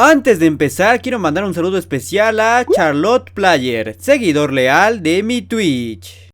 Antes de empezar, quiero mandar un saludo especial a Charlotte Player, seguidor leal de mi Twitch.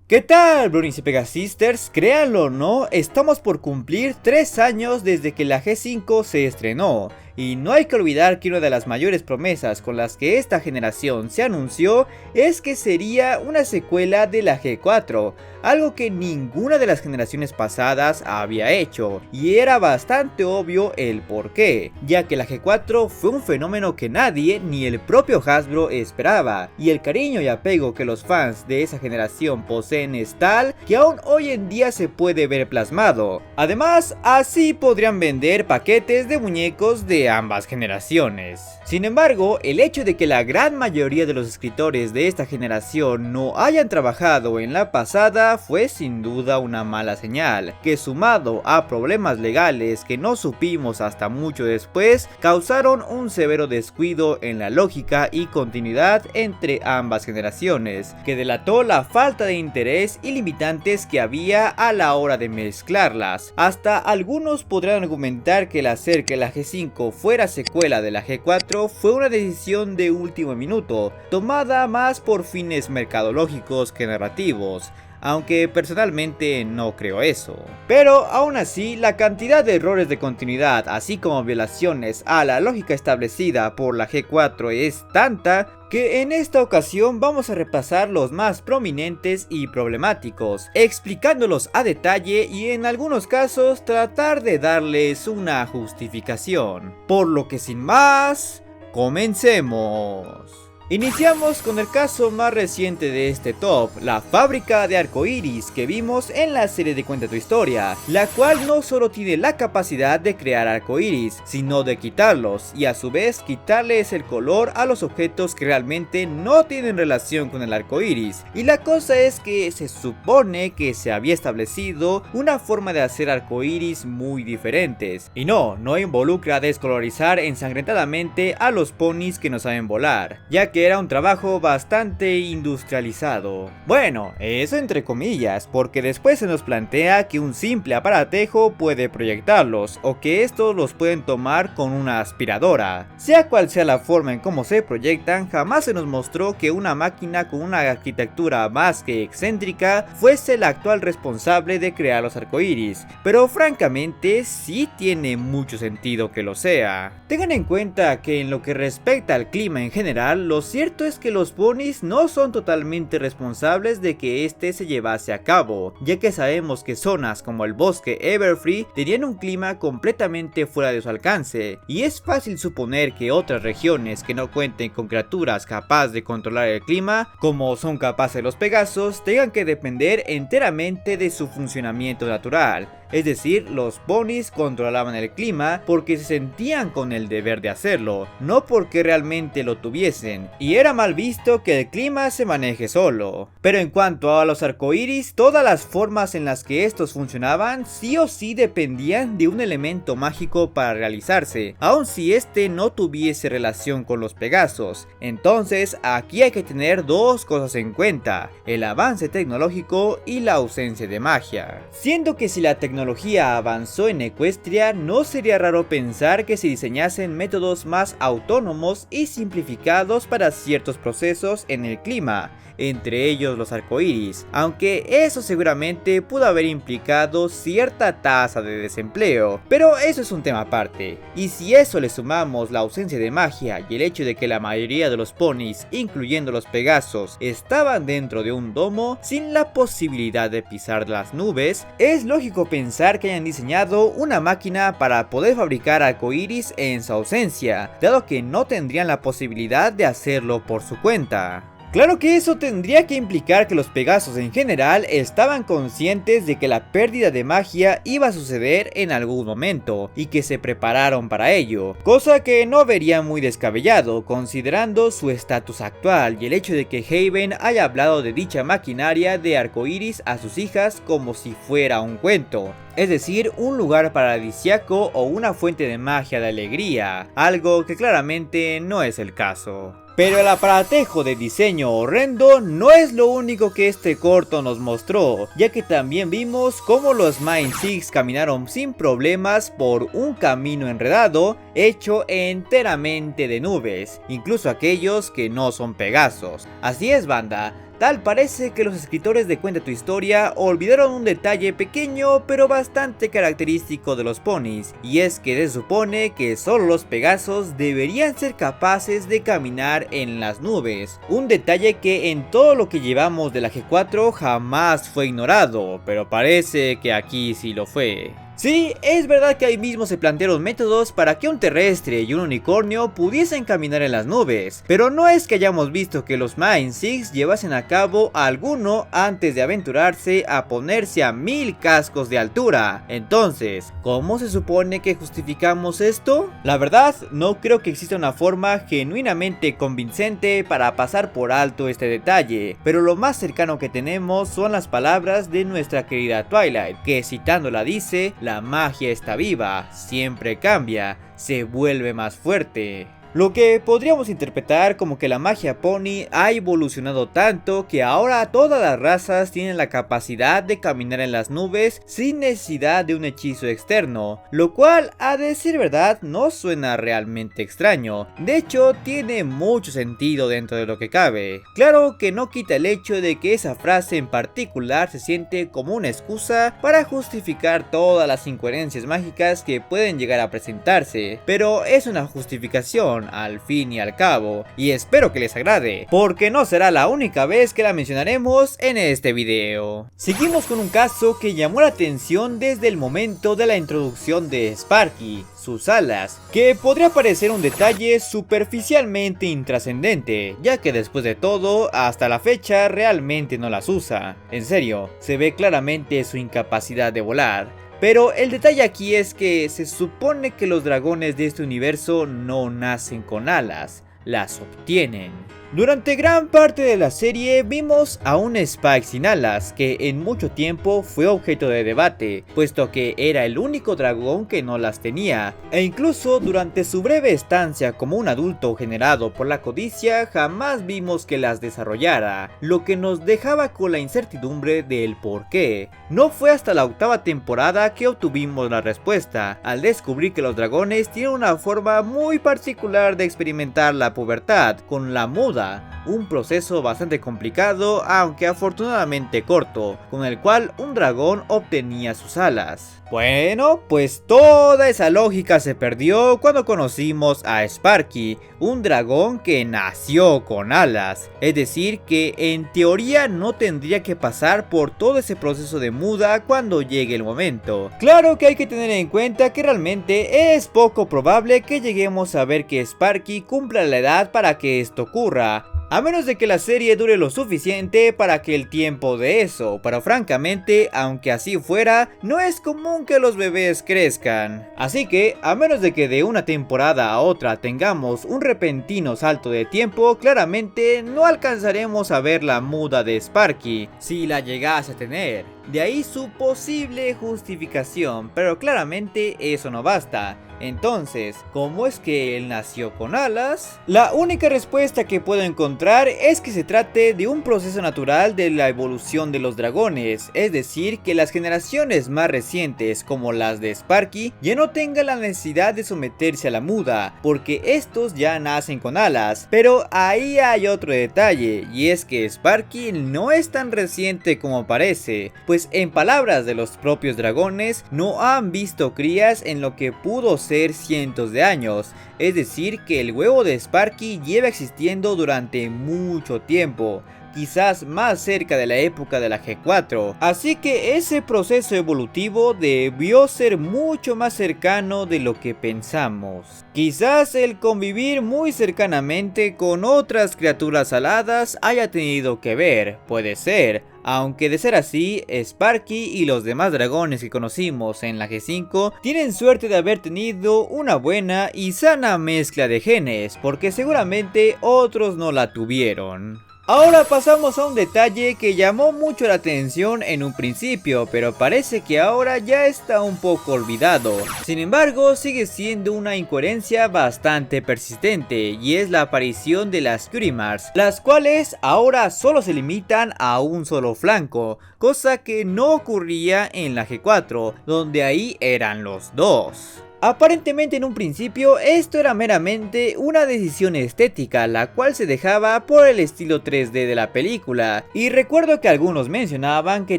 ¿Qué tal, Bronies y Pegasisters? Créanlo o no, estamos por cumplir 3 años desde que la G5 se estrenó. Y no hay que olvidar que una de las mayores promesas con las que esta generación se anunció es que sería una secuela de la G4, algo que ninguna de las generaciones pasadas había hecho, y era bastante obvio el porqué, ya que la G4 fue un fenómeno que nadie, ni el propio Hasbro, esperaba, y el cariño y apego que los fans de esa generación poseen es tal que aún hoy en día se puede ver plasmado. Además, así podrían vender paquetes de muñecos de ambas generaciones. Sin embargo, el hecho de que la gran mayoría de los escritores de esta generación no hayan trabajado en la pasada fue sin duda una mala señal, que sumado a problemas legales que no supimos hasta mucho después, causaron un severo descuido en la lógica y continuidad entre ambas generaciones, que delató la falta de interés y limitantes que había a la hora de mezclarlas. Hasta algunos podrán argumentar que el hacer que la G5 fuera secuela de la G4 fue una decisión de último minuto, tomada más por fines mercadológicos que narrativos, aunque personalmente no creo eso. Pero aún así, la cantidad de errores de continuidad, así como violaciones a la lógica establecida por la G4 es tanta que en esta ocasión vamos a repasar los más prominentes y problemáticos, explicándolos a detalle y en algunos casos tratar de darles una justificación. Por lo que sin más, comencemos. Iniciamos con el caso más reciente de este top, la fábrica de arcoiris que vimos en la serie de Cuenta tu Historia, la cual no solo tiene la capacidad de crear arcoiris, sino de quitarlos y a su vez quitarles el color a los objetos que realmente no tienen relación con el arcoiris. Y la cosa es que se supone que se había establecido una forma de hacer arcoiris muy diferentes, y no involucra descolorizar ensangrentadamente a los ponis que no saben volar, ya que era un trabajo bastante industrializado. Bueno, eso entre comillas, porque después se nos plantea que un simple aparatejo puede proyectarlos, o que estos los pueden tomar con una aspiradora. Sea cual sea la forma en cómo se proyectan, jamás se nos mostró que una máquina con una arquitectura más que excéntrica fuese la actual responsable de crear los arcoiris, pero francamente sí tiene mucho sentido que lo sea. Tengan en cuenta que en lo que respecta al clima en general, lo cierto es que los ponis no son totalmente responsables de que este se llevase a cabo, ya que sabemos que zonas como el bosque Everfree tenían un clima completamente fuera de su alcance, y es fácil suponer que otras regiones que no cuenten con criaturas capaces de controlar el clima, como son capaces los Pegasos, tengan que depender enteramente de su funcionamiento natural. Es decir, los ponis controlaban el clima porque se sentían con el deber de hacerlo, no porque realmente lo tuviesen, y era mal visto que el clima se maneje solo. Pero en cuanto a los arcoiris, todas las formas en las que estos funcionaban sí o sí dependían de un elemento mágico para realizarse, aun si este no tuviese relación con los Pegasos. Entonces aquí hay que tener dos cosas en cuenta: el avance tecnológico y la ausencia de magia. Siendo que si la tecnología avanzó en Equestria, no sería raro pensar que se diseñasen métodos más autónomos y simplificados para ciertos procesos en el clima, entre ellos los arcoiris, aunque eso seguramente pudo haber implicado cierta tasa de desempleo, pero eso es un tema aparte. Y si eso le sumamos la ausencia de magia y el hecho de que la mayoría de los ponis, incluyendo los Pegasos, estaban dentro de un domo sin la posibilidad de pisar las nubes, es lógico pensar que hayan diseñado una máquina para poder fabricar arcoiris en su ausencia, dado que no tendrían la posibilidad de hacerlo por su cuenta. Claro que eso tendría que implicar que los Pegasos en general estaban conscientes de que la pérdida de magia iba a suceder en algún momento y que se prepararon para ello, cosa que no vería muy descabellado considerando su estatus actual y el hecho de que Haven haya hablado de dicha maquinaria de arcoiris a sus hijas como si fuera un cuento. Es decir, un lugar paradisíaco o una fuente de magia de alegría, algo que claramente no es el caso. Pero el aparatejo de diseño horrendo no es lo único que este corto nos mostró, ya que también vimos cómo los Mine Six caminaron sin problemas por un camino enredado hecho enteramente de nubes, incluso aquellos que no son Pegasos. Así es, banda. Tal parece que los escritores de Cuenta tu Historia olvidaron un detalle pequeño pero bastante característico de los ponis, y es que se supone que solo los Pegasos deberían ser capaces de caminar en las nubes, un detalle que en todo lo que llevamos de la G4 jamás fue ignorado, pero parece que aquí sí lo fue. Sí, es verdad que ahí mismo se plantearon métodos para que un terrestre y un unicornio pudiesen caminar en las nubes, pero no es que hayamos visto que los Mine Six llevasen a cabo alguno antes de aventurarse a ponerse a 1000 cascos de altura. Entonces, ¿cómo se supone que justificamos esto? La verdad, no creo que exista una forma genuinamente convincente para pasar por alto este detalle, pero lo más cercano que tenemos son las palabras de nuestra querida Twilight, que citándola dice: "La magia está viva, siempre cambia, se vuelve más fuerte". Lo que podríamos interpretar como que la magia pony ha evolucionado tanto que ahora todas las razas tienen la capacidad de caminar en las nubes sin necesidad de un hechizo externo, lo cual, a decir verdad, no suena realmente extraño. De hecho, tiene mucho sentido dentro de lo que cabe. Claro que no quita el hecho de que esa frase en particular se siente como una excusa para justificar todas las incoherencias mágicas que pueden llegar a presentarse, pero es una justificación al fin y al cabo, y espero que les agrade, porque no será la única vez que la mencionaremos en este video. Seguimos con un caso que llamó la atención desde el momento de la introducción de Sparky, sus alas, que podría parecer un detalle superficialmente intrascendente, ya que después de todo, hasta la fecha realmente no las usa. En serio, se ve claramente su incapacidad de volar. Pero el detalle aquí es que se supone que los dragones de este universo no nacen con alas, las obtienen. Durante gran parte de la serie vimos a un Spike sin alas, que en mucho tiempo fue objeto de debate, puesto que era el único dragón que no las tenía, e incluso durante su breve estancia como un adulto generado por la codicia jamás vimos que las desarrollara, lo que nos dejaba con la incertidumbre del por qué. No fue hasta la 8ª temporada que obtuvimos la respuesta, al descubrir que los dragones tienen una forma muy particular de experimentar la pubertad, con la muda, un proceso bastante complicado aunque afortunadamente corto, con el cual un dragón obtenía sus alas. Bueno, pues toda esa lógica se perdió cuando conocimos a Sparky, un dragón que nació con alas, es decir que en teoría no tendría que pasar por todo ese proceso de muda cuando llegue el momento. Claro que hay que tener en cuenta que realmente es poco probable que lleguemos a ver que Sparky cumpla la edad para que esto ocurra, a menos de que la serie dure lo suficiente para que el tiempo de eso, pero francamente, aunque así fuera, no es común que los bebés crezcan. Así que, a menos de que de una temporada a otra tengamos un repentino salto de tiempo, claramente no alcanzaremos a ver la muda de Sparky, si la llegase a tener. De ahí su posible justificación, pero claramente eso no basta. Entonces, ¿cómo es que él nació con alas? La única respuesta que puedo encontrar es que se trate de un proceso natural de la evolución de los dragones, es decir, que las generaciones más recientes, como las de Sparky, ya no tengan la necesidad de someterse a la muda, porque estos ya nacen con alas. Pero ahí hay otro detalle, y es que Sparky no es tan reciente como parece, pues en palabras de los propios dragones, no han visto crías en lo que pudo ser cientos de años, es decir que el huevo de Sparky lleva existiendo durante mucho tiempo, quizás más cerca de la época de la G4, así que ese proceso evolutivo debió ser mucho más cercano de lo que pensamos. Quizás el convivir muy cercanamente con otras criaturas aladas haya tenido que ver, puede ser. Aunque de ser así, Sparky y los demás dragones que conocimos en la G5 tienen suerte de haber tenido una buena y sana mezcla de genes, porque seguramente otros no la tuvieron. Ahora pasamos a un detalle que llamó mucho la atención en un principio, pero parece que ahora ya está un poco olvidado. Sin embargo, sigue siendo una incoherencia bastante persistente, y es la aparición de las Cutie Marks, las cuales ahora solo se limitan a un solo flanco, cosa que no ocurría en la G4, donde ahí eran los dos. Aparentemente en un principio esto era meramente una decisión estética, la cual se dejaba por el estilo 3D de la película, y recuerdo que algunos mencionaban que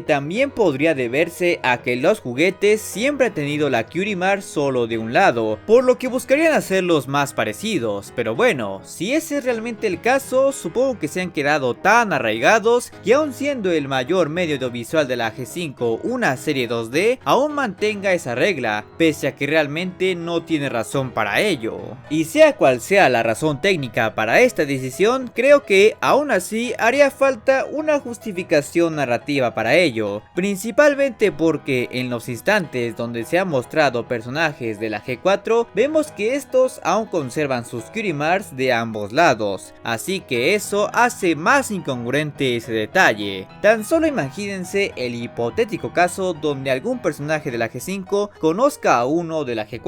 también podría deberse a que los juguetes siempre han tenido la Cutie Mark solo de un lado, por lo que buscarían hacerlos más parecidos. Pero bueno, si ese es realmente el caso, supongo que se han quedado tan arraigados que aun siendo el mayor medio audiovisual de la G5 una serie 2D, aún mantenga esa regla, pese a que realmente no tiene razón para ello. Y sea cual sea la razón técnica para esta decisión, creo que aún así haría falta una justificación narrativa para ello, principalmente porque en los instantes donde se han mostrado personajes de la G4 vemos que estos aún conservan sus Cutie Marks de ambos lados, así que eso hace más incongruente ese detalle. Tan solo imagínense el hipotético caso donde algún personaje de la G5 conozca a uno de la G4,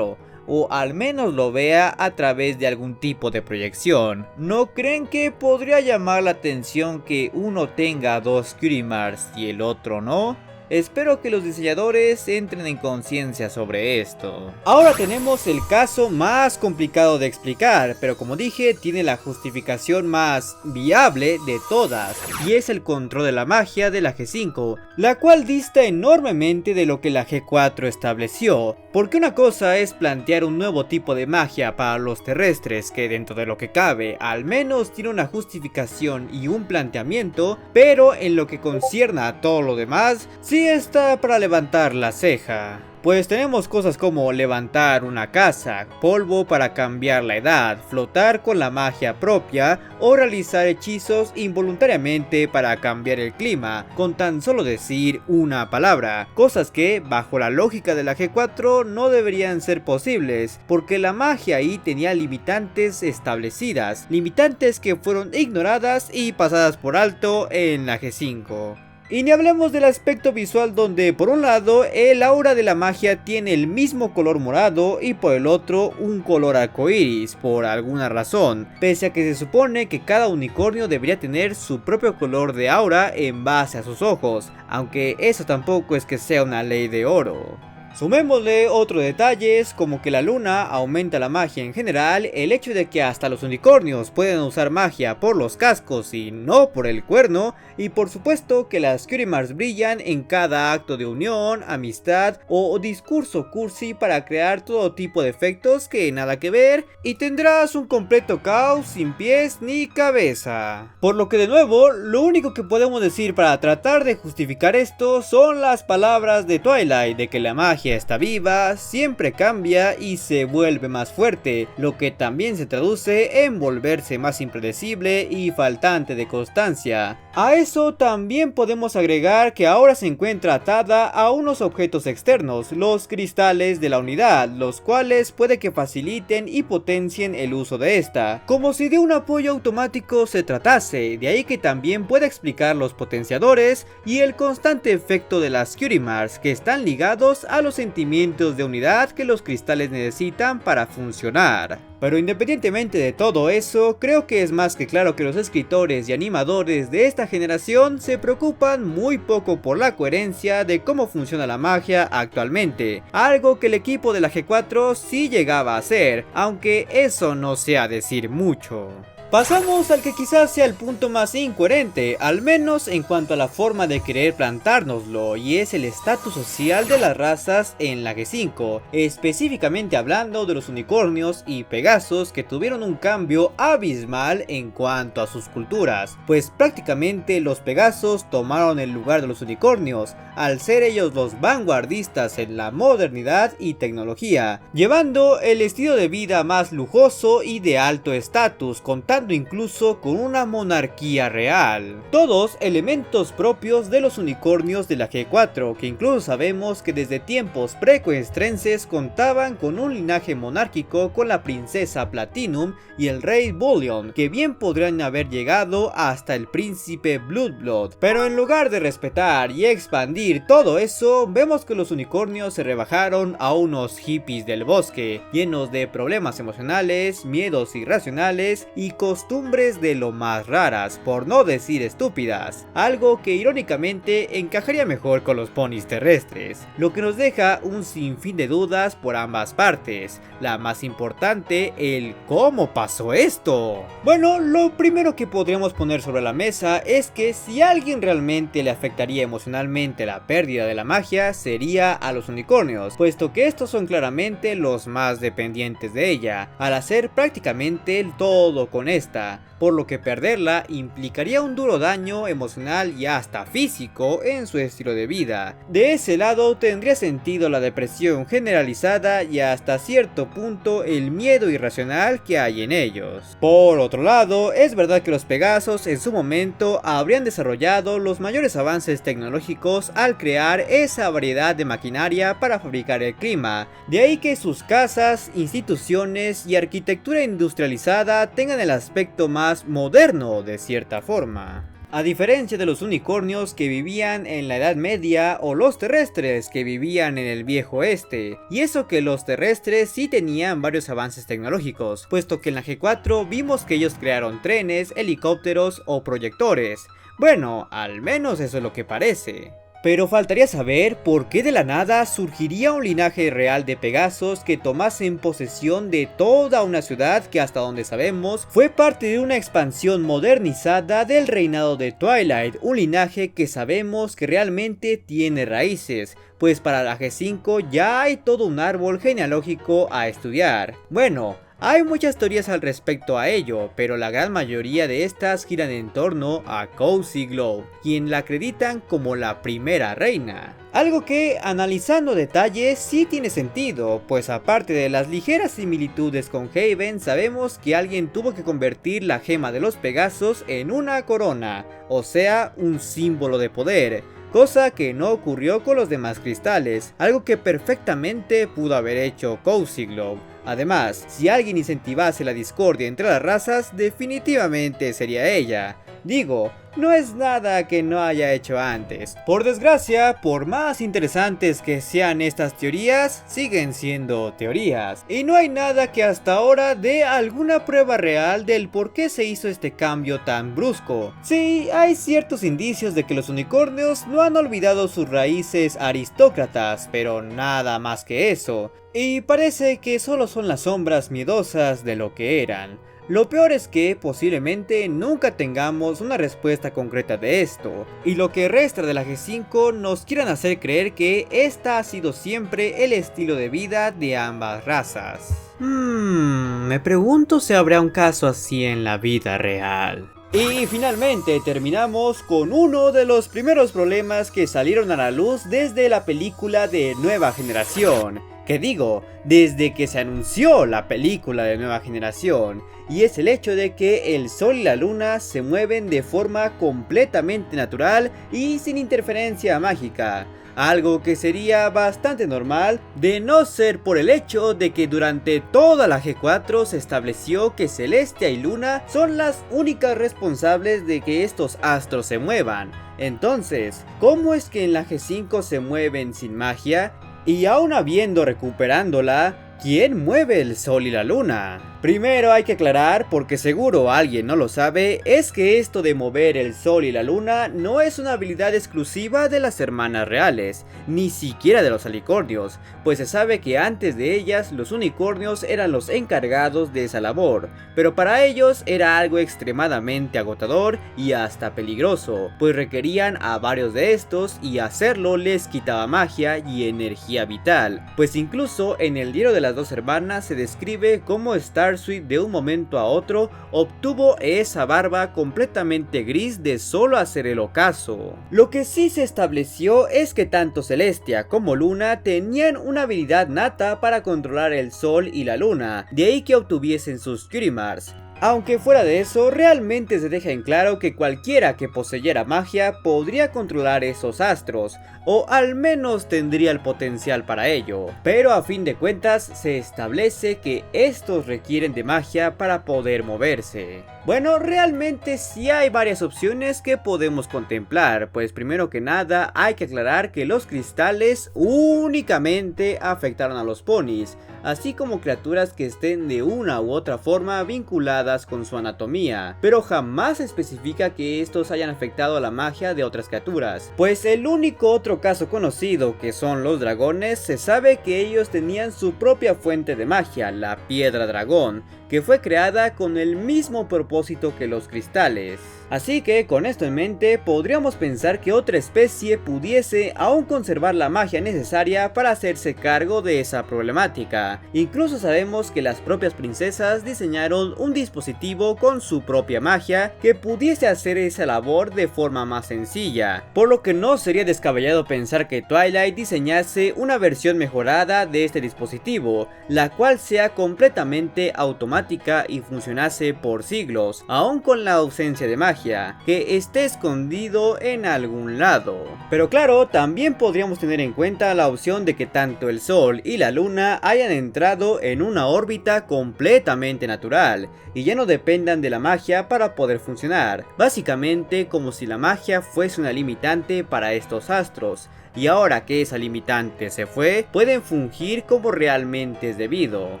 o al menos lo vea a través de algún tipo de proyección. ¿No creen que podría llamar la atención que uno tenga dos Cutie Marks y el otro no? Espero que los diseñadores entren en conciencia sobre esto. Ahora tenemos el caso más complicado de explicar, pero como dije, tiene la justificación más viable de todas, y es el control de la magia de la G5, la cual dista enormemente de lo que la G4 estableció, porque una cosa es plantear un nuevo tipo de magia para los terrestres que dentro de lo que cabe al menos tiene una justificación y un planteamiento, pero en lo que concierne a todo lo demás, sí está para levantar la ceja. Pues tenemos cosas como levantar una casa, polvo para cambiar la edad, flotar con la magia propia o realizar hechizos involuntariamente para cambiar el clima, con tan solo decir una palabra. Cosas que, bajo la lógica de la G4, no deberían ser posibles, porque la magia ahí tenía limitantes establecidas, limitantes que fueron ignoradas y pasadas por alto en la G5. Y ni hablemos del aspecto visual donde por un lado el aura de la magia tiene el mismo color morado y por el otro un color arcoíris por alguna razón, pese a que se supone que cada unicornio debería tener su propio color de aura en base a sus ojos, aunque eso tampoco es que sea una ley de oro. Sumémosle otros detalles como que la luna aumenta la magia en general, el hecho de que hasta los unicornios pueden usar magia por los cascos y no por el cuerno, y por supuesto que las Cutie Marks brillan en cada acto de unión, amistad o discurso cursi para crear todo tipo de efectos que nada que ver, y tendrás un completo caos sin pies ni cabeza. Por lo que de nuevo, lo único que podemos decir para tratar de justificar esto son las palabras de Twilight de que la magia está viva, siempre cambia y se vuelve más fuerte, lo que también se traduce en volverse más impredecible y faltante de constancia. A eso también podemos agregar que ahora se encuentra atada a unos objetos externos, los cristales de la unidad, los cuales puede que faciliten y potencien el uso de esta, como si de un apoyo automático se tratase, de ahí que también puede explicar los potenciadores y el constante efecto de las Cutie Marks que están ligados a los sentimientos de unidad que los cristales necesitan para funcionar. Pero independientemente de todo eso, creo que es más que claro que los escritores y animadores de esta generación se preocupan muy poco por la coherencia de cómo funciona la magia actualmente, algo que el equipo de la G4 sí llegaba a hacer, aunque eso no sea decir mucho. Pasamos al que quizás sea el punto más incoherente, al menos en cuanto a la forma de querer plantárnoslo, y es el estatus social de las razas en la G5, específicamente hablando de los unicornios y pegasos que tuvieron un cambio abismal en cuanto a sus culturas, pues prácticamente los pegasos tomaron el lugar de los unicornios, al ser ellos los vanguardistas en la modernidad y tecnología, llevando el estilo de vida más lujoso y de alto estatus, contando contando incluso con una monarquía real. Todos elementos propios de los unicornios de la G4, que incluso sabemos que desde tiempos precoestrenses contaban con un linaje monárquico con la princesa Platinum y el rey Bullion, que bien podrían haber llegado hasta el príncipe Blood. Pero en lugar de respetar y expandir todo eso, vemos que los unicornios se rebajaron a unos hippies del bosque, llenos de problemas emocionales, miedos irracionales y costumbres de lo más raras, por no decir estúpidas, algo que irónicamente encajaría mejor con los ponis terrestres, lo que nos deja un sinfín de dudas por ambas partes. La más importante, el cómo pasó esto. Bueno, lo primero que podríamos poner sobre la mesa es que si a alguien realmente le afectaría emocionalmente la pérdida de la magia, sería a los unicornios, puesto que estos son claramente los más dependientes de ella, al hacer prácticamente el todo con esta, por lo que perderla implicaría un duro daño emocional y hasta físico en su estilo de vida. De ese lado tendría sentido la depresión generalizada y hasta cierto punto el miedo irracional que hay en ellos. Por otro lado, es verdad que los Pegasos en su momento habrían desarrollado los mayores avances tecnológicos al crear esa variedad de maquinaria para fabricar el clima, de ahí que sus casas, instituciones y arquitectura industrializada tengan el aspecto más moderno de cierta forma. A diferencia de los unicornios que vivían en la Edad Media o los terrestres que vivían en el Viejo Oeste, y eso que los terrestres sí tenían varios avances tecnológicos, puesto que en la G4 vimos que ellos crearon trenes, helicópteros o proyectores. Bueno, al menos eso es lo que parece. Pero faltaría saber por qué de la nada surgiría un linaje real de Pegasos que tomasen posesión de toda una ciudad que hasta donde sabemos fue parte de una expansión modernizada del reinado de Twilight, un linaje que sabemos que realmente tiene raíces, pues para la G5 ya hay todo un árbol genealógico a estudiar. Bueno, hay muchas teorías al respecto a ello, pero la gran mayoría de estas giran en torno a Cozy Glow, quien la acreditan como la primera reina. Algo que, analizando detalles, sí tiene sentido, pues aparte de las ligeras similitudes con Haven, sabemos que alguien tuvo que convertir la gema de los Pegasos en una corona, o sea, un símbolo de poder, cosa que no ocurrió con los demás cristales, algo que perfectamente pudo haber hecho Cozy Glow. Además, si alguien incentivase la discordia entre las razas, definitivamente sería ella. Digo, no es nada que no haya hecho antes. Por desgracia, por más interesantes que sean estas teorías, siguen siendo teorías. Y no hay nada que hasta ahora dé alguna prueba real del por qué se hizo este cambio tan brusco. Sí, hay ciertos indicios de que los unicornios no han olvidado sus raíces aristócratas, pero nada más que eso. Y parece que solo son las sombras miedosas de lo que eran. Lo peor es que posiblemente nunca tengamos una respuesta concreta de esto, y lo que resta de la G5 nos quieran hacer creer que esta ha sido siempre el estilo de vida de ambas razas. Me pregunto si habrá un caso así en la vida real. Y finalmente terminamos con uno de los primeros problemas que salieron a la luz desde la película de Nueva Generación. Que digo, desde que se anunció la película de Nueva Generación, y es el hecho de que el Sol y la Luna se mueven de forma completamente natural y sin interferencia mágica, algo que sería bastante normal de no ser por el hecho de que durante toda la G4 se estableció que Celestia y Luna son las únicas responsables de que estos astros se muevan. Entonces, ¿cómo es que en la G5 se mueven sin magia? Y aún habiendo recuperándola, ¿quién mueve el Sol y la Luna? Primero hay que aclarar, porque seguro alguien no lo sabe, es que esto de mover el Sol y la Luna no es una habilidad exclusiva de las hermanas reales, ni siquiera de los alicornios, pues se sabe que antes de ellas los unicornios eran los encargados de esa labor, pero para ellos era algo extremadamente agotador y hasta peligroso, pues requerían a varios de estos y hacerlo les quitaba magia y energía vital, pues incluso en el diario de las dos hermanas se describe cómo Starsuit de un momento a otro obtuvo esa barba completamente gris de solo hacer el ocaso. Lo que sí se estableció es que tanto Celestia como Luna tenían una habilidad nata para controlar el Sol y la Luna, de ahí que obtuviesen sus Cutie Marks. Aunque fuera de eso, realmente se deja en claro que cualquiera que poseyera magia podría controlar esos astros, o al menos tendría el potencial para ello, pero a fin de cuentas se establece que estos requieren de magia para poder moverse. Bueno, realmente sí hay varias opciones que podemos contemplar, pues primero que nada hay que aclarar que los cristales únicamente afectaron a los ponis, así como criaturas que estén de una u otra forma vinculadas con su anatomía, pero jamás se especifica que estos hayan afectado a la magia de otras criaturas, pues el único otro caso conocido, que son los dragones, se sabe que ellos tenían su propia fuente de magia, la piedra dragón, que fue creada con el mismo propósito que los cristales. Así que con esto en mente podríamos pensar que otra especie pudiese aún conservar la magia necesaria para hacerse cargo de esa problemática. Incluso sabemos que las propias princesas diseñaron un dispositivo con su propia magia que pudiese hacer esa labor de forma más sencilla, por lo que no sería descabellado pensar que Twilight diseñase una versión mejorada de este dispositivo, la cual sea completamente automática y funcionase por siglos, aún con la ausencia de magia, que esté escondido en algún lado. Pero claro, también podríamos tener en cuenta la opción de que tanto el Sol y la Luna hayan entrado en una órbita completamente natural y ya no dependan de la magia para poder funcionar, básicamente como si la magia fuese una limitante para estos astros. Y ahora que esa limitante se fue, pueden fungir como realmente es debido.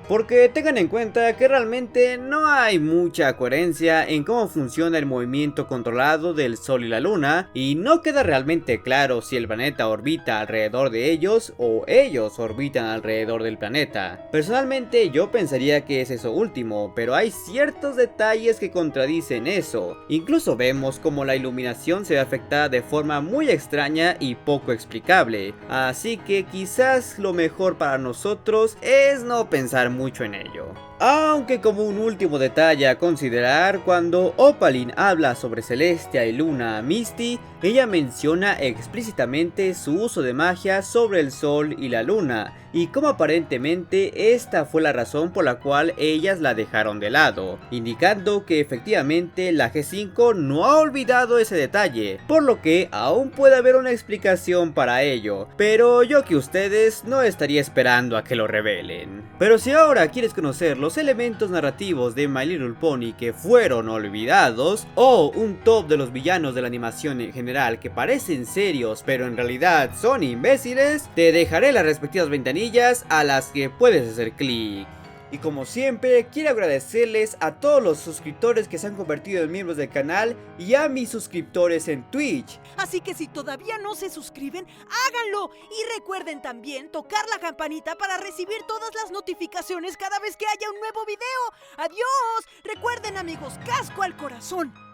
Porque tengan en cuenta que realmente no hay mucha coherencia en cómo funciona el movimiento controlado del Sol y la Luna, y no queda realmente claro si el planeta orbita alrededor de ellos o ellos orbitan alrededor del planeta. Personalmente yo pensaría que es eso último, pero hay ciertos detalles que contradicen eso. Incluso vemos como la iluminación se ve afectada de forma muy extraña y poco explicable. Así que quizás lo mejor para nosotros es no pensar mucho en ello. Aunque como un último detalle a considerar, cuando Opaline habla sobre Celestia y Luna a Misty, ella menciona explícitamente su uso de magia sobre el Sol y la Luna, y como aparentemente esta fue la razón por la cual ellas la dejaron de lado, indicando que efectivamente la G5 no ha olvidado ese detalle, por lo que aún puede haber una explicación para ello, pero yo que ustedes no estaría esperando a que lo revelen. Pero si ahora quieres conocer los elementos narrativos de My Little Pony que fueron olvidados, o un top de los villanos de la animación en general que parecen serios pero en realidad son imbéciles, te dejaré las respectivas ventanillas a las que puedes hacer clic. Y como siempre, quiero agradecerles a todos los suscriptores que se han convertido en miembros del canal y a mis suscriptores en Twitch. Así que si todavía no se suscriben, háganlo. Y recuerden también tocar la campanita para recibir todas las notificaciones cada vez que haya un nuevo video. ¡Adiós! Recuerden, amigos, casco al corazón.